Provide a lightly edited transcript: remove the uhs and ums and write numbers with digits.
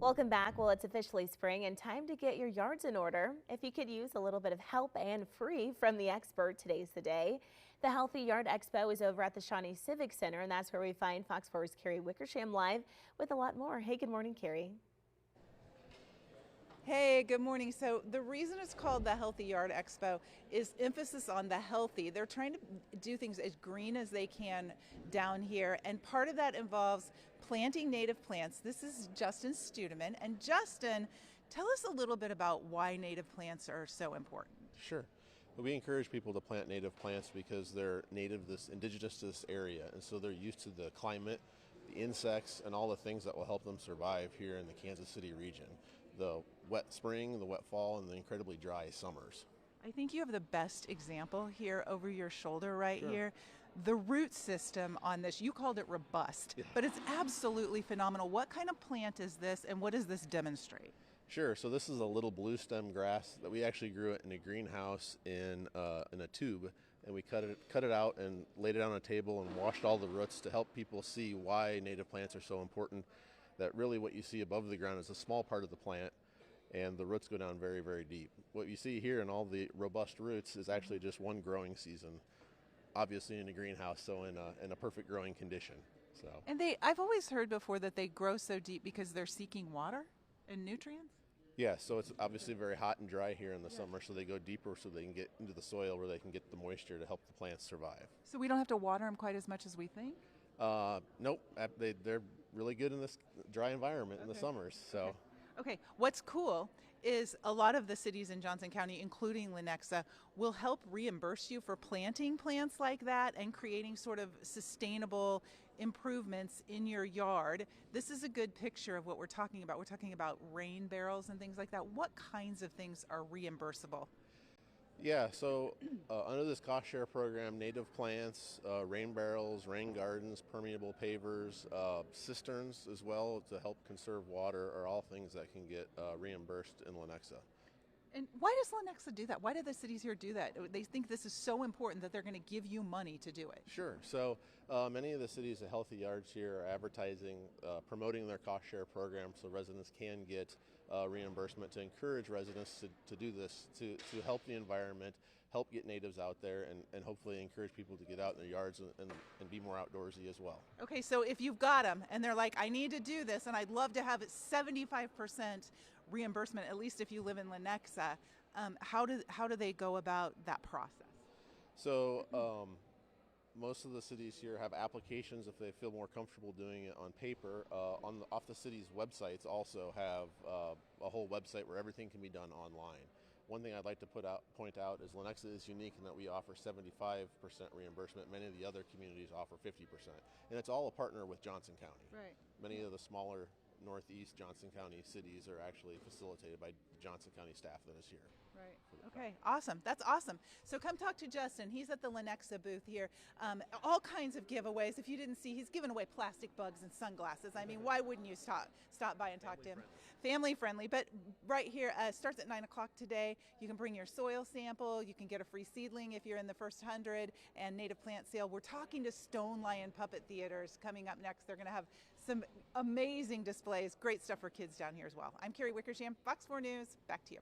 Welcome back. Well, it's officially spring and time to get your yards in order. If you could use a little bit of help and free from the expert, today's the day. The Healthy Yard Expo is over at the Shawnee Civic Center, and that's where we find Fox 4's Carrie Wickersham live with a lot more. Hey, good morning, Carrie. Hey, good morning. So the reason it's called the Healthy Yard Expo is emphasis on the healthy. They're trying to do things as green as they can down here, and part of that involves planting native plants. This is Justin Studeman, and Justin, tell us a little bit about why native plants are so important. Sure. We encourage people to plant native plants because they're native, indigenous to this area, and so they're used to the climate, the insects, and all the things that will help them survive here in the Kansas City region. The wet spring, the wet fall, and the incredibly dry summers. I think you have the best example here over your shoulder right Sure. here. The root system on this, you called it robust, Yeah. but it's absolutely phenomenal. What kind of plant is this, and what does this demonstrate? Sure. So this is a little blue stem grass that we actually grew it in a greenhouse in a tube, and we cut it out and laid it on a table and washed all the roots to help people see why native plants are so important. That really what you see above the ground is a small part of the plant, and the roots go down very, very deep. What you see here in all the robust roots is actually just one growing season, obviously in a greenhouse, so in a perfect growing condition. So. And I've always heard before that they grow so deep because they're seeking water and nutrients. Yeah, so it's obviously very hot and dry here in the summer, so they go deeper so they can get into the soil where they can get the moisture to help the plants survive. So we don't have to water them quite as much as we think. Nope, they're really good in this dry environment in the summers. So. Okay, what's cool is a lot of the cities in Johnson County, including Lenexa, will help reimburse you for planting plants like that and creating sort of sustainable improvements in your yard. This is a good picture of what we're talking about. We're talking about rain barrels and things like that. What kinds of things are reimbursable? Yeah, so under this cost share program, native plants, rain barrels, rain gardens, permeable pavers, cisterns as well to help conserve water are all things that can get reimbursed in Lenexa. And why does Lenexa do that? Why do the cities here do that? They think this is so important that they're going to give you money to do it. Sure. So many of the cities, the Healthy Yards here, are advertising, promoting their cost share program so residents can get reimbursement to encourage residents to do this, to help the environment, help get natives out there, and hopefully encourage people to get out in their yards and be more outdoorsy as well. Okay, so if you've got them and they're like, I need to do this and I'd love to have it 75% reimbursement, at least if you live in Lenexa, how do they go about that process? So most of the cities here have applications if they feel more comfortable doing it on paper. Off the city's websites also have a whole website where everything can be done online. One thing I'd like to point out is Lenexa is unique in that we offer 75% reimbursement. Many of the other communities offer 50%. And it's all a partner with Johnson County. Right. Many of the smaller Northeast Johnson County cities are actually facilitated by Johnson County staff that is here. Right. Okay. Awesome. That's awesome. So come talk to Justin. He's at the Lenexa booth here. All kinds of giveaways. If you didn't see, he's giving away plastic bugs and sunglasses. I mean, why wouldn't you stop by and talk to him? Family friendly. But right here starts at 9 o'clock today. You can bring your soil sample. You can get a free seedling if you're in the first 100, and native plant sale. We're talking to Stone Lion Puppet Theaters coming up next. They're going to have some amazing displays. Great stuff for kids down here as well. I'm Carrie Wickersham, Fox 4 News. Back to you.